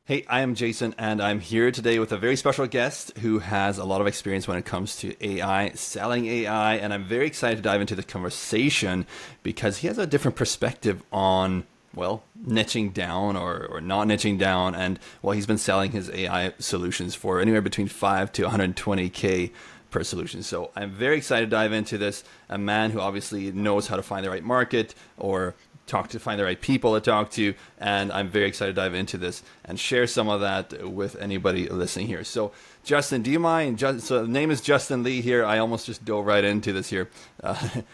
Hey, I am Jason, and I'm here today with a very special guest who has a lot of experience when it comes to AI, selling AI, and I'm very excited to dive into the conversation because he has a different perspective on, well, niching down or not niching down, and well, he's been selling his AI solutions for anywhere between 5 to 120K per solution. So I'm very excited to dive into this. A man who obviously knows how to find the right market or find the right people to talk to, and I'm very excited to dive into this and share some of that with anybody listening here. So Justin, do you mind, so the name is Justin Lee here. I almost just dove right into this here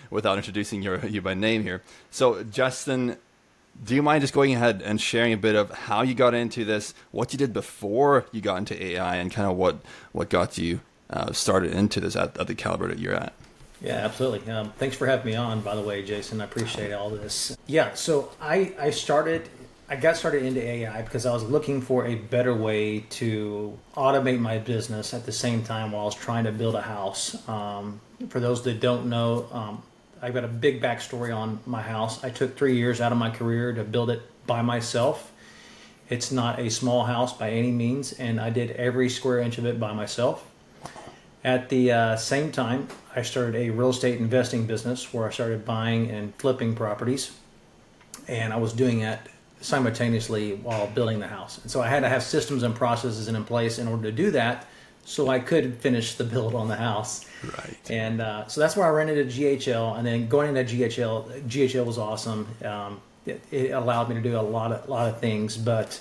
without introducing you by name here. So Justin, do you mind just going ahead and sharing a bit of how you got into this, what you did before you got into AI, and kind of what got you started into this at the caliber that you're at? Yeah, absolutely. Thanks for having me on, by the way, Jason. I appreciate all this. Yeah, so I got started into AI because I was looking for a better way to automate my business at the same time while I was trying to build a house. For those that don't know, I've got a big backstory on my house. I took 3 years out of my career to build it by myself. It's not a small house by any means, and I did every square inch of it by myself. At the same time, I started a real estate investing business where I started buying and flipping properties, and I was doing that simultaneously while building the house. And so I had to have systems and processes in place in order to do that so I could finish the build on the house. Right. And so that's where I ran into GHL, and then going into GHL was awesome. It allowed me to do a lot of things, but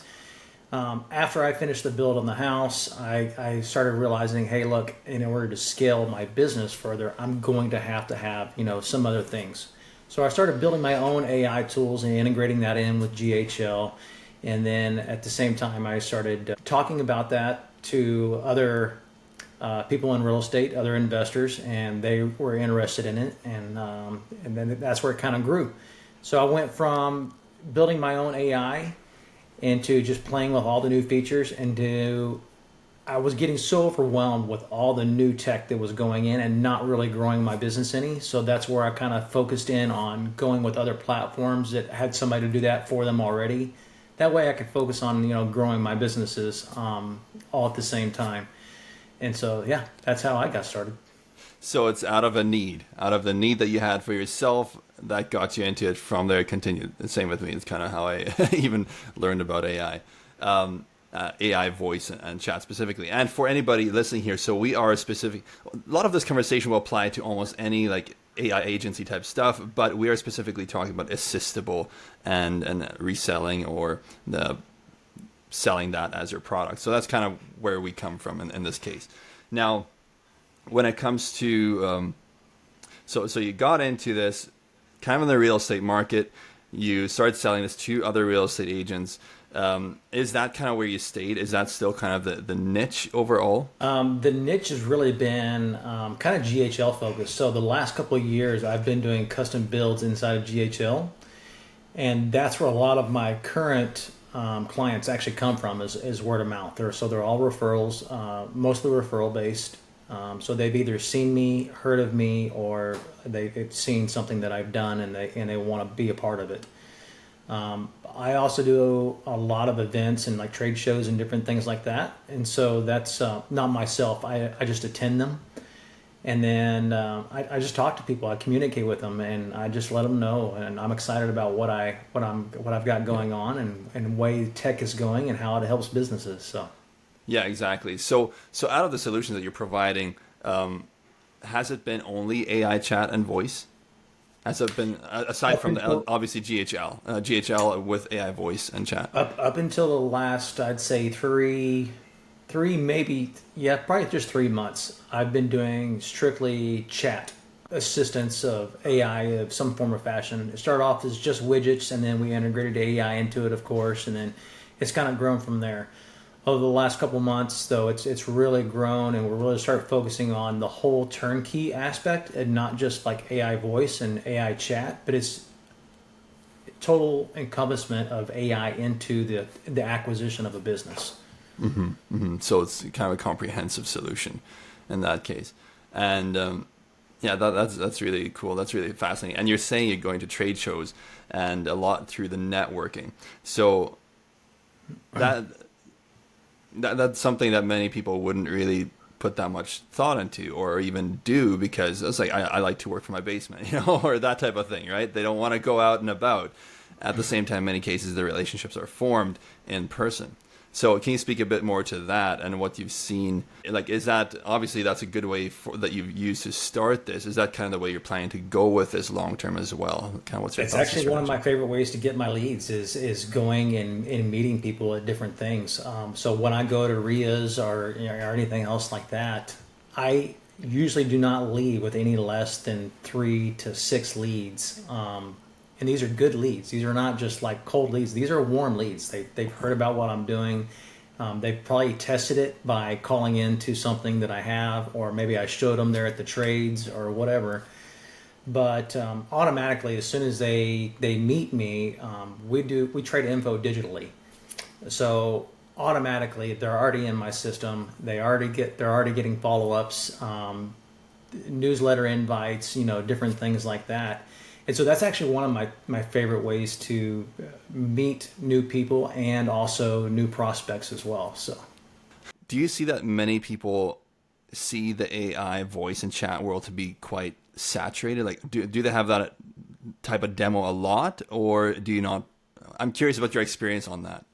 after I finished the build on the house, I started realizing, hey, look, in order to scale my business further, I'm going to have some other things. So I started building my own AI tools and integrating that in with GHL. And then at the same time, I started talking about that to other people in real estate, other investors, and they were interested in it. And then that's where it kind of grew. So I went from building my own AI into just playing with all the new features, I was getting so overwhelmed with all the new tech that was going in and not really growing my business any. So that's where I kind of focused in on going with other platforms that had somebody to do that for them already. That way I could focus on, growing my businesses all at the same time. And so, yeah, that's how I got started. So it's out of the need that you had for yourself that got you into it. From there, continued. The same with me. It's kind of how I even learned about AI, AI voice and chat specifically. And for anybody listening here, so we are specific. A lot of this conversation will apply to almost any like AI agency type stuff, but we are specifically talking about assistable and reselling or the selling that as your product. So that's kind of where we come from in this case. Now, when it comes to, so you got into this kind of in the real estate market, you started selling this to other real estate agents. Is that kind of where you stayed? Is that still kind of the niche overall? The niche has really been kind of GHL focused. So the last couple of years, I've been doing custom builds inside of GHL, and that's where a lot of my current clients actually come from is word of mouth. They're all referrals, mostly referral based. So they've either seen me, heard of me, or they've seen something that I've done and they want to be a part of it. I also do a lot of events and like trade shows and different things like that. And so that's not myself. I just attend them. And then I just talk to people. I communicate with them, and I just let them know. And I'm excited about what I've got going on and the way tech is going and how it helps businesses. So. Yeah, exactly. So out of the solutions that you're providing, has it been only AI chat and voice? Has it been, aside from obviously GHL with AI voice and chat? Up until the last, I'd say three, maybe, yeah, probably just 3 months, I've been doing strictly chat assistance of AI of some form or fashion. It started off as just widgets, and then we integrated AI into it, of course, and then it's kind of grown from there. Over the last couple months, though, it's really grown, and we're really start focusing on the whole turnkey aspect and not just like AI voice and AI chat, but it's total encompassment of AI into the acquisition of a business. Mm-hmm, mm-hmm. So it's kind of a comprehensive solution in that case. And yeah, that's really cool. That's really fascinating. And you're saying you're going to trade shows and a lot through the networking. So that That's something that many people wouldn't really put that much thought into or even do, because it's like I like to work from my basement, or that type of thing, right? They don't want to go out and about. At the same time, many cases the relationships are formed in person. So can you speak a bit more to that and what you've seen? Like, is that, obviously that's a good way that you've used to start this. Is that kind of the way you're planning to go with this long term as well? Kind of what's your It's thoughts and actually one of my strategy? favorite ways to get my leads is going and meeting people at different things. So when I go to RIAs or or anything else like that, I usually do not leave with any less than 3 to 6 leads. And these are good leads. These are not just like cold leads. These are warm leads. They've heard about what I'm doing. They've probably tested it by calling into something that I have, or maybe I showed them there at the trades or whatever. But automatically, as soon as they meet me, we trade info digitally. So automatically, they're already in my system. They're already getting follow ups, newsletter invites, different things like that. And so that's actually one of my favorite ways to meet new people and also new prospects as well. So Do you see that many people see the AI voice and chat world to be quite saturated? Like, do they have that type of demo a lot, or do you not? I'm curious about your experience on that.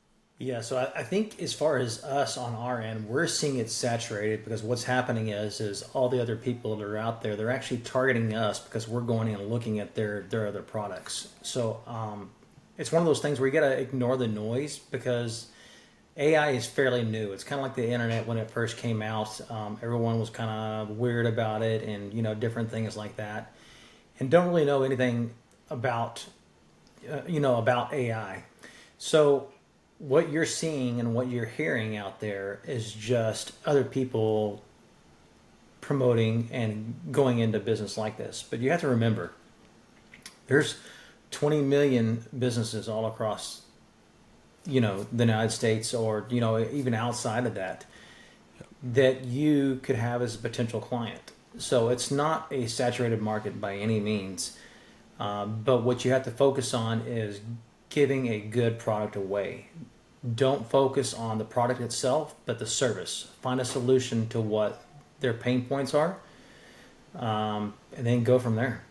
yeah, so I think as far as us on our end, we're seeing it saturated because what's happening is all the other people that are out there, they're actually targeting us because we're going in and looking at their other products. So it's one of those things where you got to ignore the noise because AI is fairly new. It's kind of like the internet when it first came out. Everyone was kind of weird about it and different things like that, and don't really know anything about about AI. So what you're seeing and what you're hearing out there is just other people promoting and going into business like this. But you have to remember, there's 20 million businesses all across, the United States, or even outside of that, that you could have as a potential client. So it's not a saturated market by any means. But what you have to focus on is giving a good product away. Don't focus on the product itself, but the service. Find a solution to what their pain points are, and then go from there.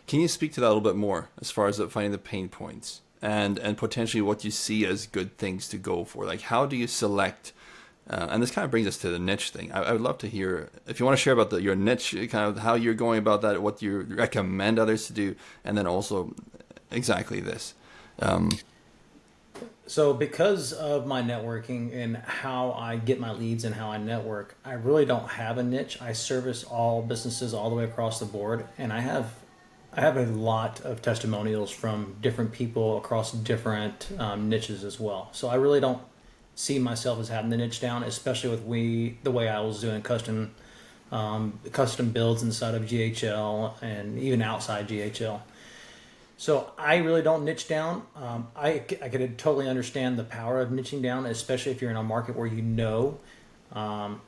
Can you speak to that a little bit more as far as finding the pain points and potentially what you see as good things to go for? Like, how do you select? And this kind of brings us to the niche thing. I would love to hear if you want to share about your niche, kind of how you're going about that, what you recommend others to do, and then also exactly this. Um, So, because of my networking and how I get my leads and how I network, I really don't have a niche. I service all businesses all the way across the board, and I have a lot of testimonials from different people across different niches as well. So, I really don't see myself as having the niche down, especially with the way I was doing custom builds inside of GHL and even outside GHL. So I really don't niche down. I could totally understand the power of niching down, especially if you're in a market where um,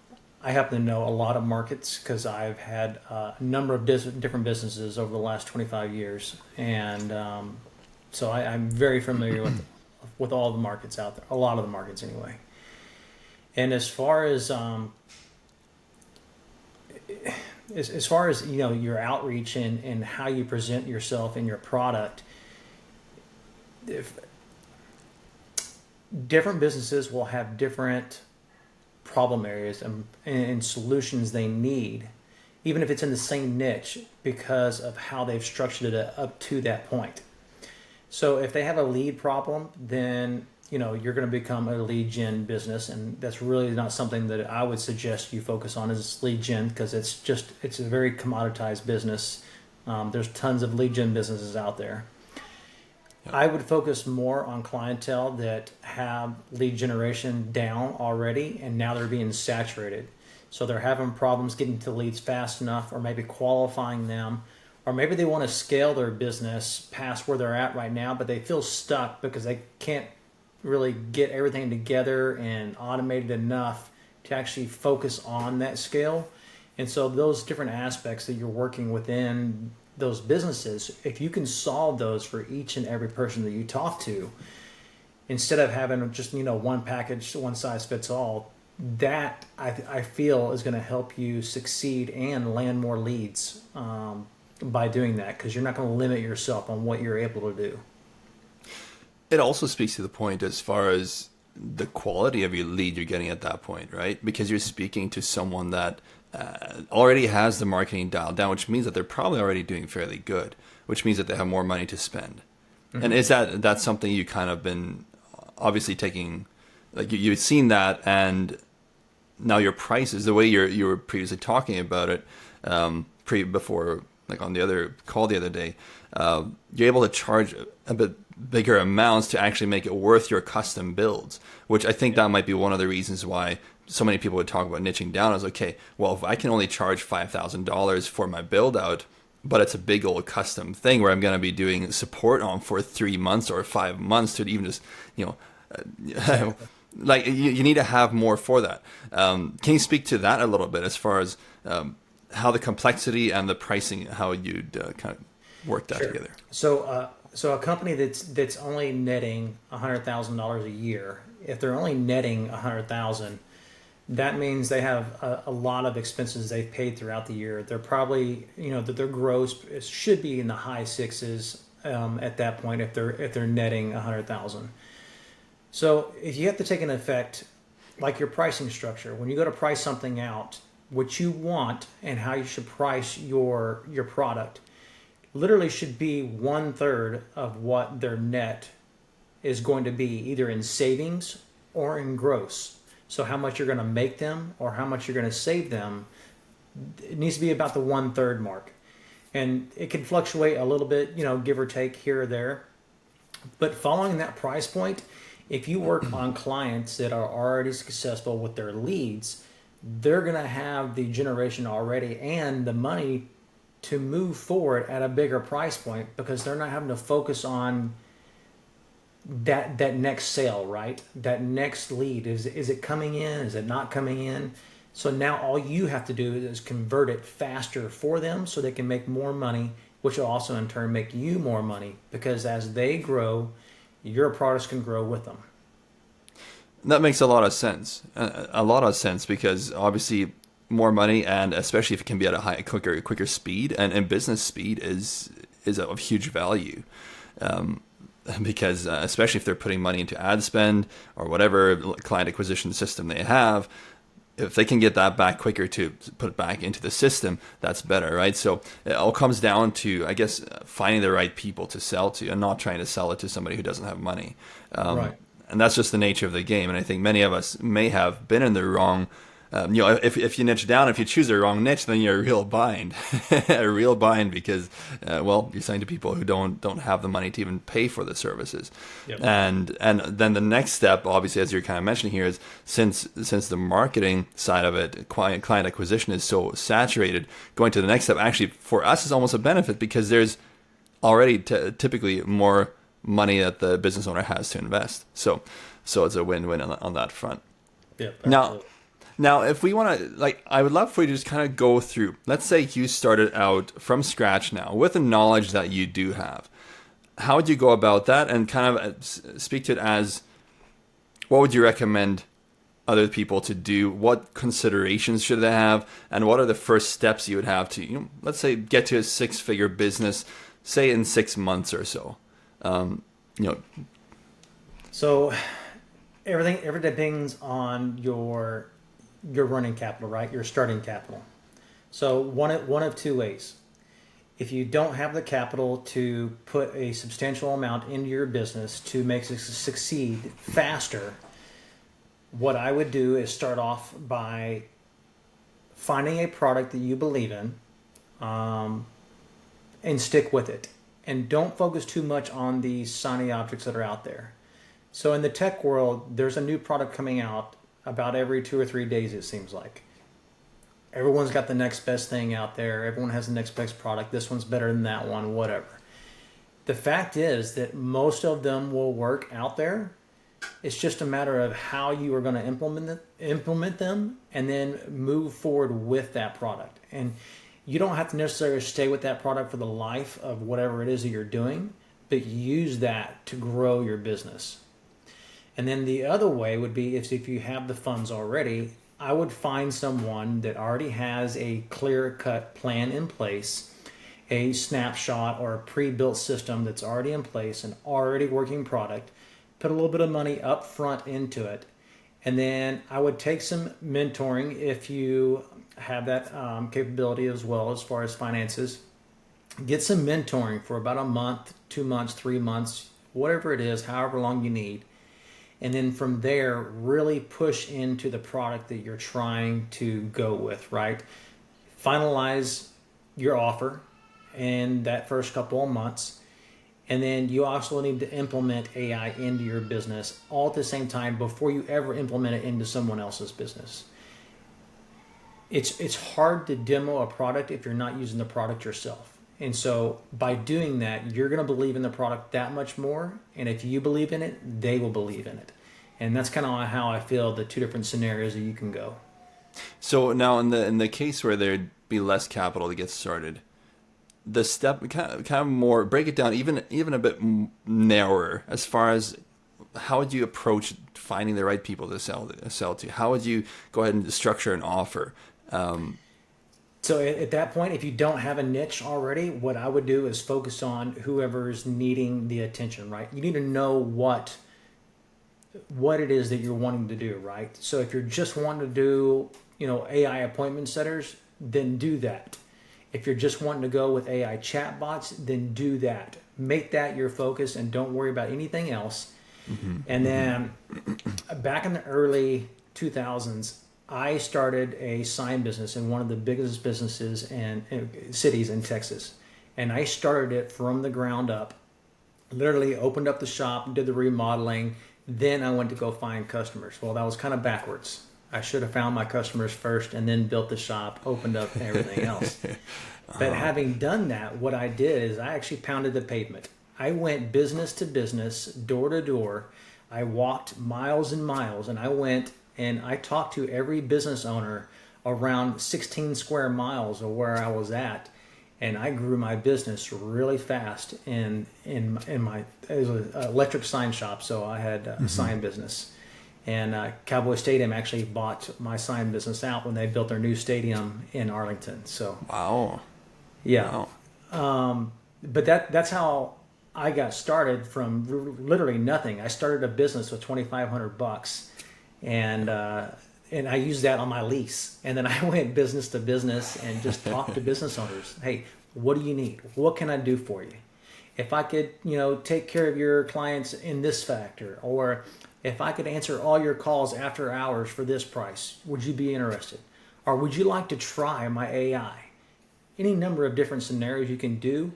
I happen to know a lot of markets because I've had a number of different businesses over the last 25 years, and so I'm very familiar with all the markets out there, a lot of the markets anyway. And as far as your outreach and how you present yourself and your product, if different businesses will have different problem areas and solutions they need, even if it's in the same niche, because of how they've structured it up to that point. So if they have a lead problem, then you're going to become a lead gen business, and that's really not something that I would suggest you focus on as lead gen, because it's a very commoditized business. There's tons of lead gen businesses out there. yeah. I would focus more on clientele that have lead generation down already, and now they're being saturated. So they're having problems getting to leads fast enough, or maybe qualifying them, or maybe they want to scale their business past where they're at right now, but they feel stuck because they can't really get everything together and automated enough to actually focus on that scale. And so those different aspects that you're working within those businesses, if you can solve those for each and every person that you talk to, instead of having just, one package, one size fits all. That I feel is going to help you succeed and land more leads by doing that, because you're not going to limit yourself on what you're able to do. It also speaks to the point as far as the quality of your lead you're getting at that point, right? Because you're speaking to someone that already has the marketing dialed down, which means that they're probably already doing fairly good, which means that they have more money to spend. Mm-hmm. And is that's something you kind of been obviously taking, like you've seen that, and now your prices, the way you were previously talking about it, before, like on the other call the other day, you're able to charge a bit bigger amounts to actually make it worth your custom builds, which I think that might be one of the reasons why so many people would talk about niching down. As okay, well, if I can only charge $5,000 for my build out, but it's a big old custom thing where I'm going to be doing support on for 3 months or 5 months to even just, like you need to have more for that. Can you speak to that a little bit as far as how the complexity and the pricing, how you'd kind of work that together? So a company that's only netting $100,000 a year, if they're only netting $100,000, that means they have a lot of expenses they've paid throughout the year. They're probably, that their gross should be in the high sixes at that point if they're netting $100,000. So if you have to take an effect like your pricing structure, when you go to price something out, what you want and how you should price your product literally should be 1/3 of what their net is going to be, either in savings or in gross. So how much you're going to make them or how much you're going to save them, it needs to be about the 1/3 mark. And it can fluctuate a little bit, give or take here or there. But following that price point, if you work on clients that are already successful with their leads, they're going to have the generation already and the money to move forward at a bigger price point, because they're not having to focus on that next sale, right? That next lead. Is it coming in? Is it not coming in? So now all you have to do is convert it faster for them so they can make more money, which will also in turn make you more money, because as they grow, your products can grow with them. That makes a lot of sense. A lot of sense, because obviously more money, and especially if it can be at a quicker speed, and business speed is of huge value, because especially if they're putting money into ad spend or whatever client acquisition system they have, if they can get that back quicker to put it back into the system, that's better, right? So it all comes down to, I guess, finding the right people to sell to and not trying to sell it to somebody who doesn't have money. Right. And that's just the nature of the game. And I think many of us may have been in the wrong, if you niche down, if you choose a wrong niche, then you're a real bind, because, you're selling to people who don't have the money to even pay for the services. Yep. And then the next step, obviously, as you're kind of mentioning here, is since the marketing side of it, client acquisition is so saturated, going to the next step actually for us is almost a benefit, because there's already typically more money that the business owner has to invest. So it's a win-win on that front. Yep, Now, if we want to, I would love for you to just kind of go through, let's say you started out from scratch now with the knowledge that you do have. How would you go about that, and kind of speak to it as, what would you recommend other people to do? What considerations should they have? And what are the first steps you would have to, let's say, get to a 6-figure business, say in 6 months or so? So everything depends on your running capital, right? Your starting capital. So one of two ways. If you don't have the capital to put a substantial amount into your business to make it succeed faster, what I would do is start off by finding a product that you believe in, and stick with it. And don't focus too much on the shiny objects that are out there. So in the tech world, there's a new product coming out about every 2 or 3 days, it seems like. Everyone's got the next best thing out there. Everyone has the next best product. This one's better than that one, whatever. The fact is that most of them will work out there. It's just a matter of how you are going to implement them and then move forward with that product. And you don't have to necessarily stay with that product for the life of whatever it is that you're doing, but use that to grow your business. And then the other way would be if you have the funds already, I would find someone that already has a clear cut plan in place, a snapshot or a pre-built system that's already in place, an already working product, put a little bit of money up front into it. And then I would take some mentoring if you have that capability as well as far as finances. Get some mentoring for about a month, 2 months, 3 months, whatever it is, however long you need. And then from there, really push into the product that you're trying to go with, right? Finalize your offer in that first couple of months. And then you also need to implement AI into your business all at the same time before you ever implement it into someone else's business. It's hard to demo a product if you're not using the product yourself. And so by doing that, you're going to believe in the product that much more. And if you believe in it, they will believe in it. And that's kind of how I feel the two different scenarios that you can go. So now in the case where there'd be less capital to get started, the step kind of more break it down even a bit narrower as far as how would you approach finding the right people to sell to? How would you go ahead and structure an offer? So at that point, if you don't have a niche already, what I would do is focus on whoever's needing the attention, right? You need to know what it is that you're wanting to do, right? So if you're just wanting to do, AI appointment setters, then do that. If you're just wanting to go with AI chatbots, then do that. Make that your focus and don't worry about anything else. And then back in the early 2000s, I started a sign business in one of the biggest businesses in cities in Texas. And I started it from the ground up. Literally opened up the shop, did the remodeling. Then I went to go find customers. Well, that was kind of backwards. I should have found my customers first and then built the shop, opened up everything else. But having done that, what I did is I actually pounded the pavement. I went business to business, door to door. I walked miles and miles, and I went and I talked to every business owner around 16 square miles of where I was at. And I grew my business really fast in my, it was an electric sign shop, so I had a sign business. And Cowboy Stadium actually bought my sign business out when they built their new stadium in Arlington. So Wow. yeah, Wow. but that's how I got started from literally nothing. I started a business with $2,500, and I used that on my lease. And then I went business to business and just talked to business owners. Hey, what do you need? What can I do for you? If I could, take care of your clients in this factor, or if I could answer all your calls after hours for this price, would you be interested? Or would you like to try my AI? Any number of different scenarios you can do,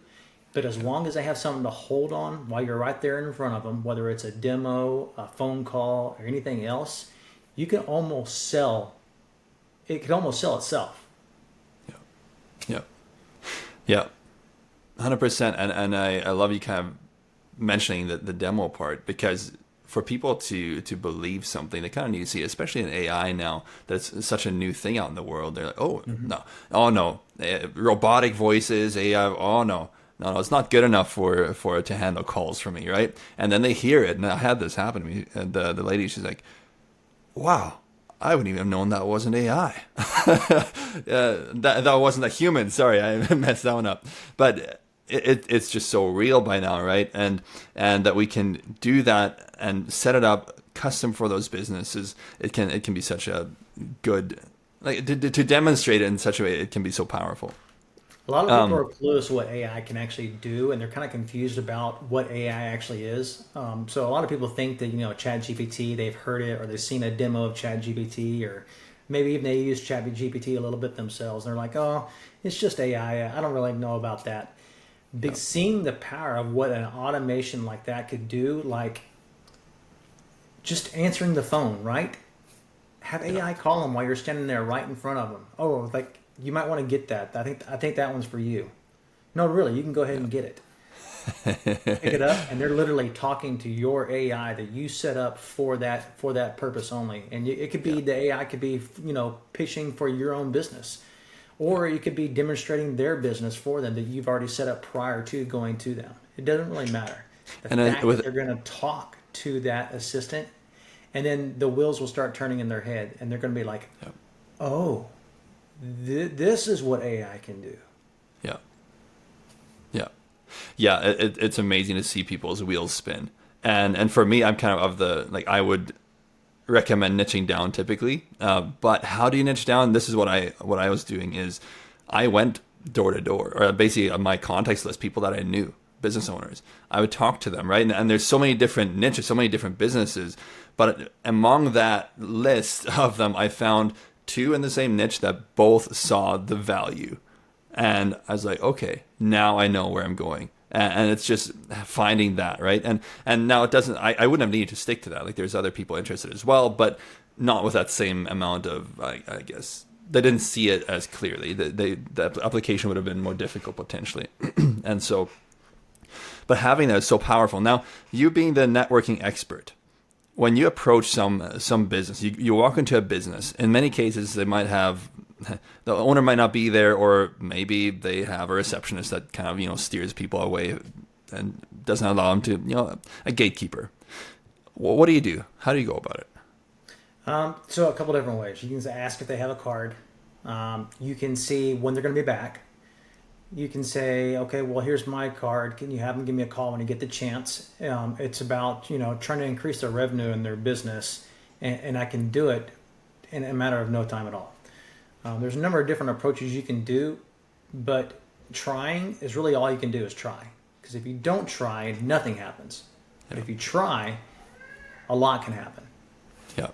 but as long as they have something to hold on while you're right there in front of them, whether it's a demo, a phone call, or anything else, you can almost sell. It could almost sell itself. Yeah. Yeah. 100%. And I love you kind of mentioning the demo part, because for people to believe something, they kind of need to see, especially in AI now, that's such a new thing out in the world. They're like, oh no, robotic voices, AI, oh no, it's not good enough for it to handle calls for me, right? And then they hear it, and I had this happen to me. And the lady, she's like, wow, I wouldn't even have known that wasn't AI. that wasn't a human. Sorry, I messed that one up. But it's just so real by now, right? And that we can do that and set it up custom for those businesses. It can be such a good, like to demonstrate it in such a way. It can be so powerful. A lot of people are clueless what AI can actually do, and they're kind of confused about what AI actually is. So a lot of people think that, ChatGPT, they've heard it or they've seen a demo of ChatGPT, or maybe even they use ChatGPT a little bit themselves. And they're like, oh, it's just AI. I don't really know about that. But seeing the power of what an automation like that could do, like just answering the phone, right? Have AI call them while you're standing there right in front of them. Oh, like, you might want to get that. I think that one's for you. No, really, you can go ahead and get it. Pick it up, and they're literally talking to your AI that you set up for that purpose only. And it could be the AI could be pitching for your own business, or you could be demonstrating their business for them that you've already set up prior to going to them. It doesn't really matter. The fact that they're going to talk to that assistant and then the wheels will start turning in their head, and they're going to be like, Yep. "Oh, this is what AI can do." Yeah. Yeah. Yeah. It's amazing to see people's wheels spin. And for me, I'm kind of the, like, I would recommend niching down typically. But how do you niche down? This is what I was doing is I went door to door, or basically on my contacts list, people that I knew, business owners. I would talk to them, right? And there's so many different niches, so many different businesses. But among that list of them, I found two in the same niche that both saw the value. And I was like, okay, now I know where I'm going. And it's just finding that, right? And now it doesn't, I wouldn't have needed to stick to that. Like, there's other people interested as well, but not with that same amount of, I guess, they didn't see it as clearly. The application would have been more difficult potentially. And so, but having that is so powerful. Now, you being the networking expert, when you approach some business, you walk into a business. In many cases, they might have, the owner might not be there, or maybe they have a receptionist that kind of steers people away and doesn't allow them to, a gatekeeper. What do you do? How do you go about it? So a couple different ways. You can ask if they have a card. You can see when they're going to be back. You can say, okay, well, here's my card. Can you have them give me a call when you get the chance? It's about, trying to increase their revenue in their business, and I can do it in a matter of no time at all. There's a number of different approaches you can do, but trying is really all you can do is try. Because if you don't try, nothing happens. But if you try, a lot can happen. Yeah.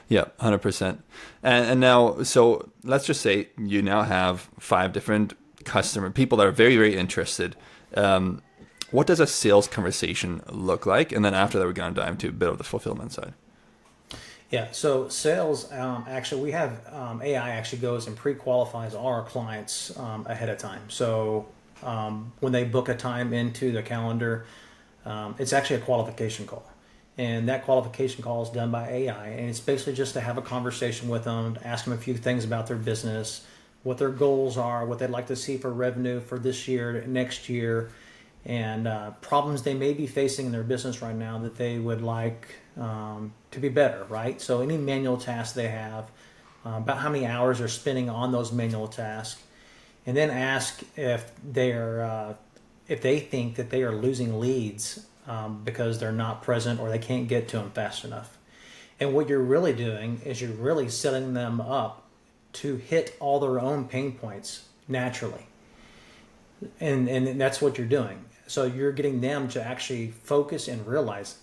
Yeah, 100%. And now, so let's just say you now have 5 different people that are very, very interested. What does a sales conversation look like? And then after that, we're going to dive into a bit of the fulfillment side. Yeah, so sales, actually, we have AI actually goes and pre-qualifies all our clients ahead of time. So when they book a time into the calendar, it's actually a qualification call. And that qualification call is done by AI. And it's basically just to have a conversation with them, to ask them a few things about their business, what their goals are, what they'd like to see for revenue for this year, next year, and problems they may be facing in their business right now that they would like to be better, right? So any manual tasks they have, about how many hours they're spending on those manual tasks, and then ask if they think that they are losing leads because they're not present or they can't get to them fast enough. And what you're really doing is you're really setting them up to hit all their own pain points naturally. And that's what you're doing. So you're getting them to actually focus and realize,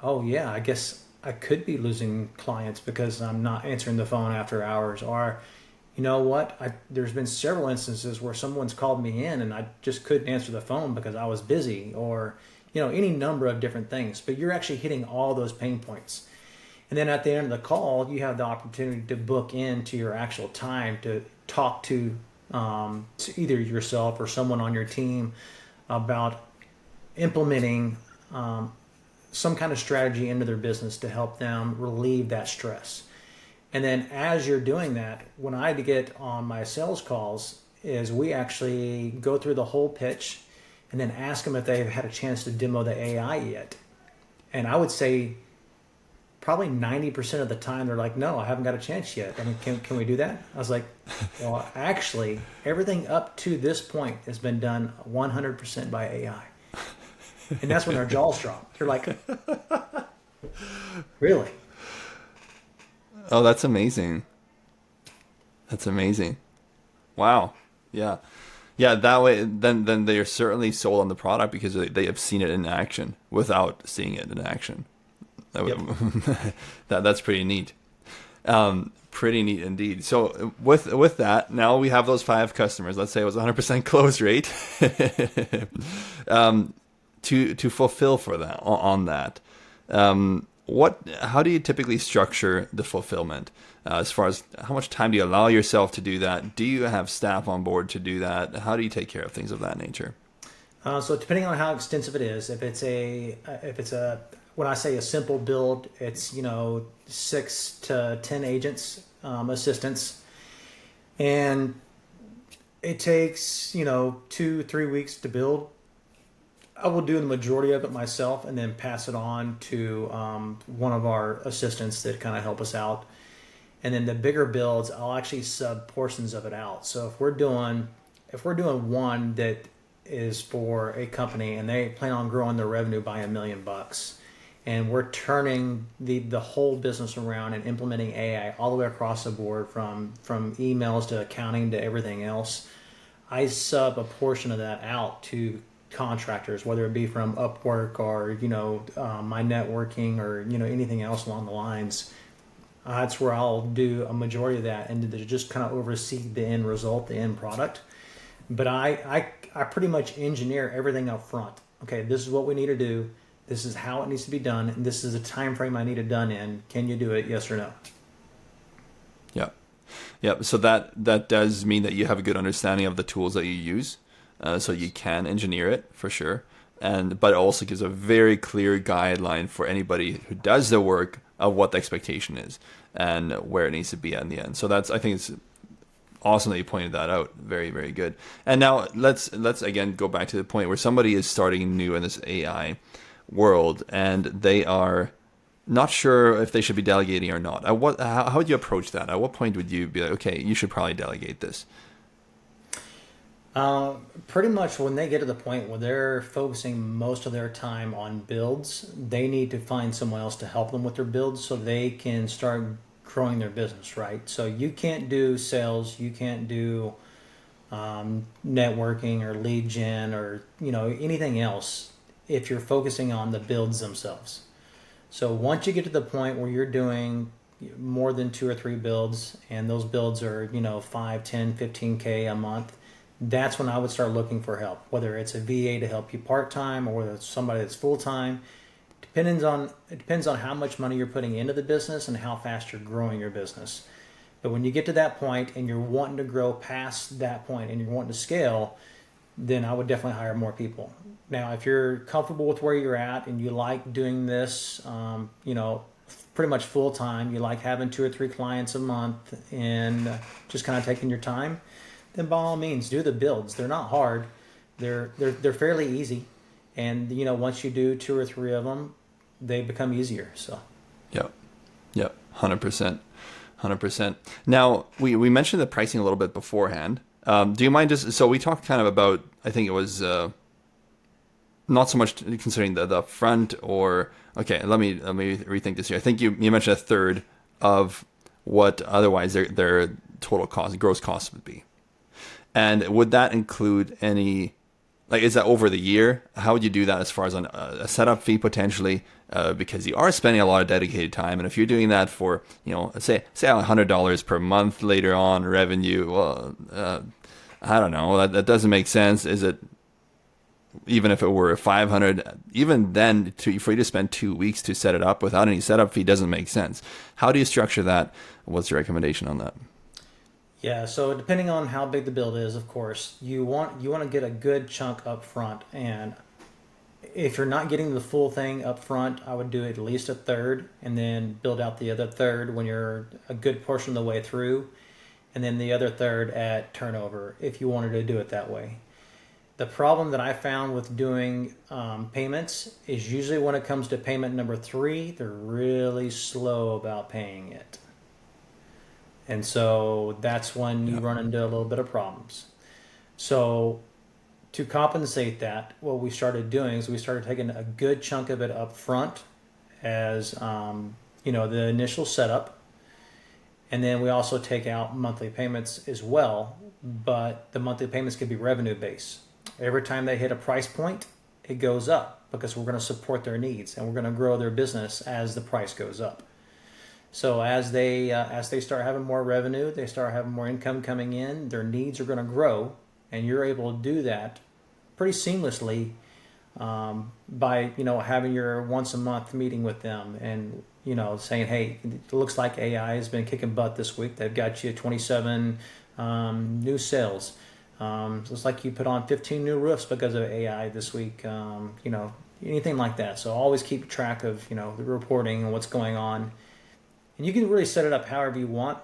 oh yeah, I guess I could be losing clients because I'm not answering the phone after hours. Or, you know what, there's been several instances where someone's called me in and I just couldn't answer the phone because I was busy, or any number of different things. But you're actually hitting all those pain points. And then at the end of the call, you have the opportunity to book into your actual time to talk to either yourself or someone on your team about implementing some kind of strategy into their business to help them relieve that stress. And then as you're doing that, when I get on my sales calls, is we actually go through the whole pitch and then ask them if they've had a chance to demo the AI yet. And I would say probably 90% of the time they're like, no, I haven't got a chance yet. I mean, can we do that? I was like, well, actually, everything up to this point has been done 100% by AI. And that's when their jaws drop. They're like, really? Oh, that's amazing. That's amazing. Wow. Yeah. Yeah, that way, then they are certainly sold on the product because they have seen it in action without seeing it in action. Yep. That's pretty neat. Pretty neat indeed. So with that, now we have those 5 customers. Let's say it was 100% close rate to fulfill for that on that. How do you typically structure the fulfillment as far as how much time do you allow yourself to do that? Do you have staff on board to do that? How do you take care of things of that nature? So depending on how extensive it is, if it's a when I say a simple build, it's 6 to 10 agents, assistants, and it takes 2-3 weeks to build. I will do the majority of it myself and then pass it on to one of our assistants that kind of help us out. And then the bigger builds, I'll actually sub portions of it out. So if we're doing one that is for a company and they plan on growing their revenue by $1 million, and we're turning the whole business around and implementing AI all the way across the board from emails to accounting to everything else, I sub a portion of that out to contractors, whether it be from Upwork or my networking or anything else along the lines. That's where I'll do a majority of that and to just kind of oversee the end result, the end product. But I pretty much engineer everything up front. Okay, this is what we need to do. This is how it needs to be done, and this is the time frame I need it done in. Can you do it? Yes or no? Yeah. Yeah. So that does mean that you have a good understanding of the tools that you use. So you can engineer it for sure. But it also gives a very clear guideline for anybody who does the work of what the expectation is and where it needs to be in the end. So I think it's awesome that you pointed that out. Very, very good. And now let's again go back to the point where somebody is starting new in this AI world and they are not sure if they should be delegating or not. How would you approach that? At what point would you be like, okay, you should probably delegate this? Pretty much when they get to the point where they're focusing most of their time on builds, they need to find someone else to help them with their builds so they can start growing their business, right? So you can't do sales, you can't do networking or lead gen or anything else if you're focusing on the builds themselves. So once you get to the point where you're doing more than 2 or 3 builds and those builds are 5, 10, 15K a month, that's when I would start looking for help, whether it's a VA to help you part-time or whether it's somebody that's full-time. It depends on how much money you're putting into the business and how fast you're growing your business. But when you get to that point and you're wanting to grow past that point and you're wanting to scale, then I would definitely hire more people. Now, if you're comfortable with where you're at and you like doing this, pretty much full-time, you like having 2 or 3 clients a month and just kind of taking your time, then by all means do the builds. They're not hard. They're fairly easy, and once you do 2 or 3 of them, they become easier. So. Yep, 100%. Now we mentioned the pricing a little bit beforehand. Do you mind so we talked kind of about, I think it was not so much considering the front or okay. Let me rethink this here. I think you mentioned a third of what otherwise their total cost, gross cost would be. And would that include any, is that over the year? How would you do that as far as a setup fee potentially? Because you are spending a lot of dedicated time. And if you're doing that for, say $100 per month later on revenue, well, I don't know, that doesn't make sense. Is it, even if it were 500, even then for you to spend 2 weeks to set it up without any setup fee doesn't make sense. How do you structure that? What's your recommendation on that? Yeah, so depending on how big the build is, of course, you want to get a good chunk up front. And if you're not getting the full thing up front, I would do at least a third and then build out the other third when you're a good portion of the way through, and then the other third at turnover if you wanted to do it that way. The problem that I found with doing payments is usually when it comes to payment number 3, they're really slow about paying it. And so that's when you run into a little bit of problems. So to compensate that, what we started doing is we started taking a good chunk of it up front as the initial setup. And then we also take out monthly payments as well, but the monthly payments could be revenue based. Every time they hit a price point, it goes up because we're going to support their needs and we're going to grow their business as the price goes up. So as they start having more revenue, they start having more income coming in, their needs are going to grow, and you're able to do that pretty seamlessly by having your once a month meeting with them and saying, hey, it looks like AI has been kicking butt this week. They've got you 27 new sales. So it's like you put on 15 new roofs because of AI this week. Anything like that. So always keep track of the reporting and what's going on. And you can really set it up however you want.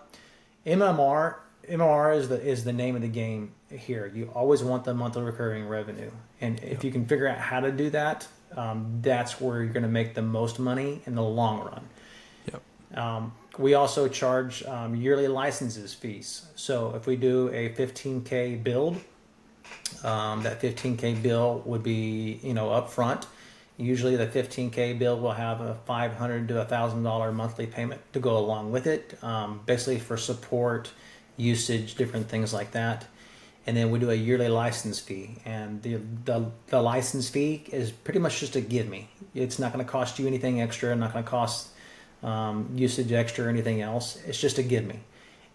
MMR MRR is the name of the game here. You always want the monthly recurring revenue, and if you can figure out how to do that, that's where you're going to make the most money in the long run. Yep. We also charge yearly licenses fees. So if we do a 15K build, that 15K bill would be upfront. Usually the 15K bill will have a $500 to $1,000 monthly payment to go along with it, basically for support, usage, different things like that. And then we do a yearly license fee, and the license fee is pretty much just a give me. It's not going to cost you anything extra, not going to cost usage extra or anything else. It's just a give me.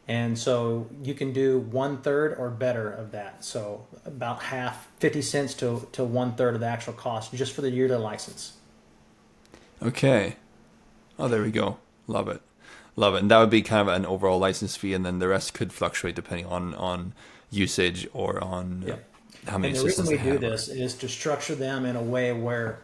And so you can do 1/3 or better of that. So about half, 50 cents to 1/3 of the actual cost just for the yearly license. Okay. Oh, there we go. Love it. Love it. And that would be kind of an overall license fee, and then the rest could fluctuate depending on usage or on how many And the reason systems we they do have. this is to structure them in a way where,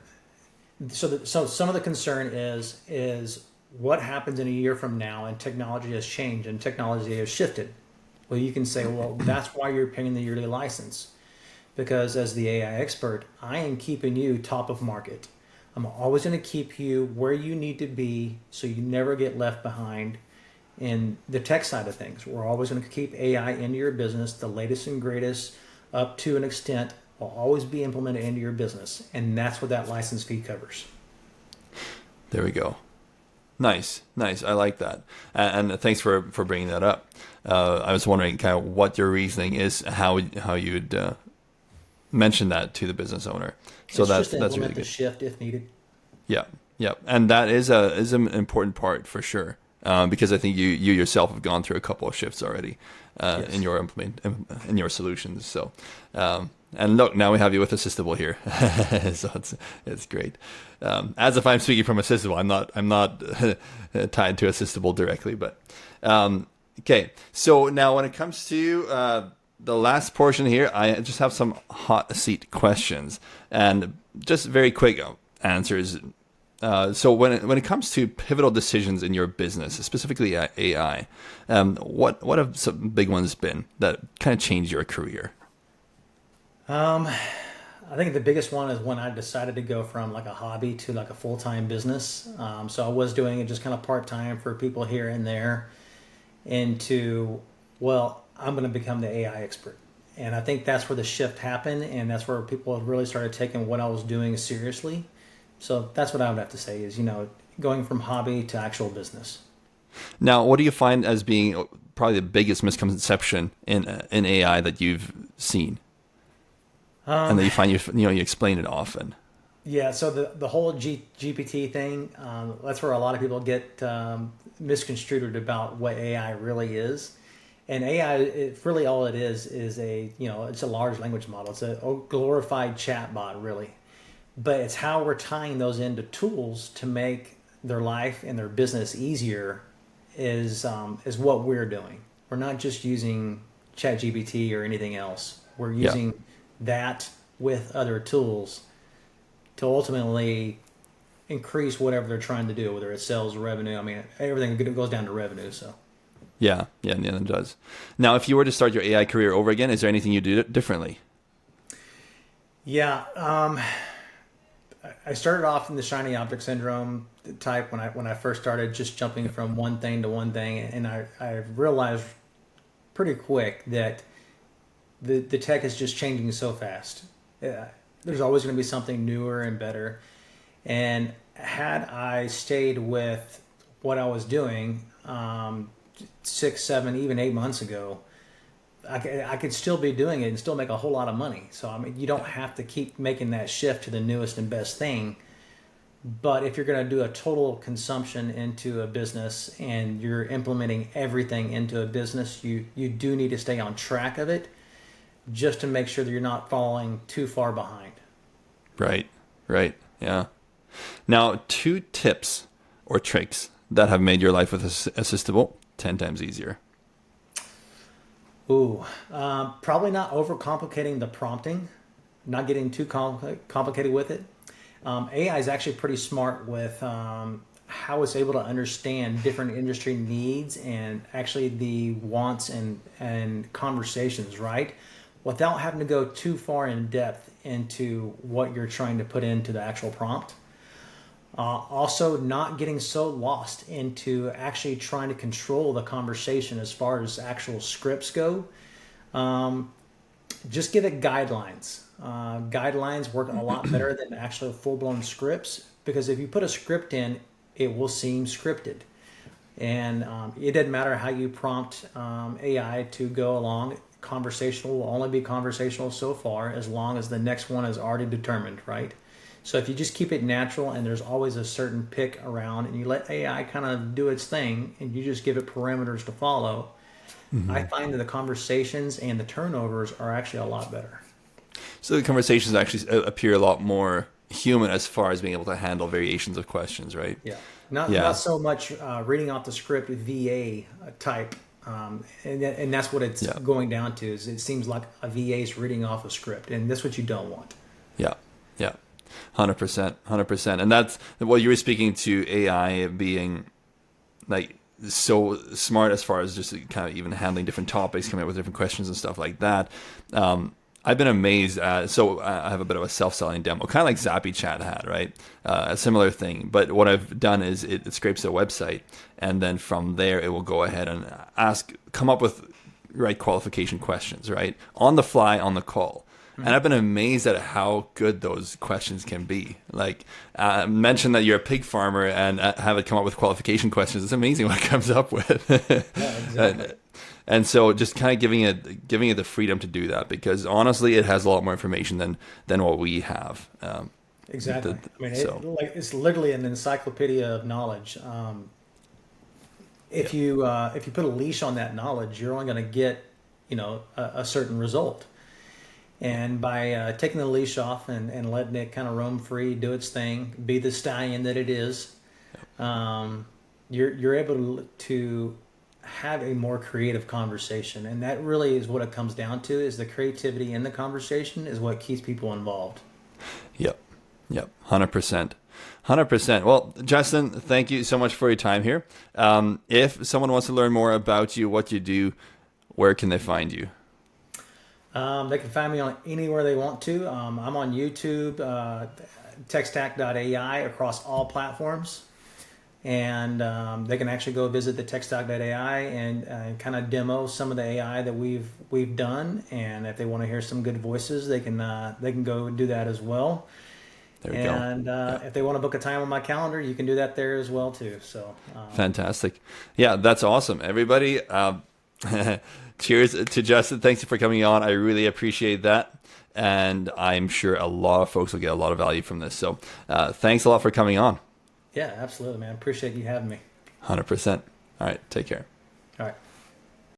so some of the concern is what happens in a year from now, and technology has changed and technology has shifted. Well, you can say, well, that's why you're paying the yearly license, because as the AI expert, I am keeping you top of market. I'm always going to keep you where you need to be so you never get left behind in the tech side of things. We're always going to keep AI into your business, the latest and greatest, up to an extent, will always be implemented into your business. And that's what that license fee covers. There we go. Nice. I like that, and thanks for bringing that up. I was wondering kind of what your reasoning is, how you'd mention that to the business owner. So It's that's really the good. shift if needed. Yeah, and that is an important part for sure, because I think you yourself have gone through a couple of shifts already Yes. in your solutions. So. And look, now we have you with Assistable here, so it's great. As if I'm speaking from Assistable, I'm not tied to Assistable directly, but okay. So now, when it comes to the last portion here, I just have some hot seat questions and just very quick answers. So when it comes to pivotal decisions in your business, specifically AI, what have some big ones been that kind of changed your career? I think the biggest one is when I decided to go from like a hobby to like a full-time business. So I was doing it just kind of part-time for people here and there, into, well, I'm going to become the AI expert. And I think that's where the shift happened, and that's where people really started taking what I was doing seriously. So that's what I would have to say is, going from hobby to actual business. Now, what do you find as being probably the biggest misconception in AI that you've seen, and that you find you explain it often? Yeah, so the whole GPT thing, that's where a lot of people get misconstrued about what AI really is. And AI, really all it is it's a large language model. It's a glorified chatbot, really. But it's how we're tying those into tools to make their life and their business easier is what we're doing. We're not just using ChatGPT or anything else. We're using that with other tools to ultimately increase whatever they're trying to do, whether it's sales or revenue. I mean, everything goes down to revenue. So, Yeah, it does. Now, if you were to start your AI career over again, is there anything you do differently? yeah, I started off in the shiny object syndrome type when I first started, just jumping from one thing to one thing, and I realized pretty quick that the tech is just changing so fast. There's always going to be something newer and better. And had I stayed with what I was doing 6, 7, even 8 months ago, I could still be doing it and still make a whole lot of money. So, I mean, you don't have to keep making that shift to the newest and best thing. But if you're going to do a total consumption into a business and you're implementing everything into a business, you do need to stay on track of it, just to make sure that you're not falling too far behind. Right. Yeah. Now, 2 tips or tricks that have made your life with Assistable 10 times easier. Ooh, probably not overcomplicating the prompting, not getting too complicated with it. AI is actually pretty smart with how it's able to understand different industry needs and actually the wants and conversations, right? Without having to go too far in depth into what you're trying to put into the actual prompt. Also, not getting so lost into actually trying to control the conversation as far as actual scripts go. Just give it guidelines. Guidelines work a lot better than actual full-blown scripts, because if you put a script in, it will seem scripted. And it doesn't matter how you prompt AI to go along. Conversational will only be conversational so far, as long as the next one is already determined, right? So if you just keep it natural and there's always a certain pick around, and you let AI kind of do its thing and you just give it parameters to follow, I find that the conversations and the turnovers are actually a lot better. So the conversations actually appear a lot more human as far as being able to handle variations of questions, right? Yeah. Not so much reading off the script VA type. And that's what it's going down to, is it seems like a VA is reading off a script, and that's what you don't want. Yeah. 100%. And that's, well, you were speaking to AI being like so smart as far as just kind of even handling different topics, coming up with different questions and stuff like that. I've been amazed at, so I have a bit of a self-selling demo, kind of like Zappy Chat had, right? A similar thing. But what I've done is it scrapes a website, and then from there it will go ahead and come up with right qualification questions, right? On the fly, on the call. And I've been amazed at how good those questions can be. Like, mention that you're a pig farmer and have it come up with qualification questions. It's amazing what it comes up with. Yeah, exactly. And so just kind of giving it the freedom to do that, because honestly, it has a lot more information than what we have. Exactly. It's literally an encyclopedia of knowledge. If you put a leash on that knowledge, you're only going to get a certain result. And by taking the leash off and letting it kind of roam free, do its thing, be the stallion that it is, you're able to have a more creative conversation. And that really is what it comes down to, is the creativity in the conversation is what keeps people involved. Yep. 100%. Well, Justin, thank you so much for your time here. If someone wants to learn more about you, what you do, where can they find you? They can find me on anywhere they want to. I'm on YouTube, thetechstack.ai, across all platforms. And they can actually go visit thetechstack.ai and kind of demo some of the AI that we've done. And if they want to hear some good voices, they can go do that as well. There we go. And if they want to book a time on my calendar, you can do that there as well too. So fantastic. Yeah, that's awesome. Everybody, cheers to Justin. Thanks for coming on. I really appreciate that. And I'm sure a lot of folks will get a lot of value from this. So thanks a lot for coming on. Yeah, absolutely, man. Appreciate you having me. 100%. All right. Take care. All right.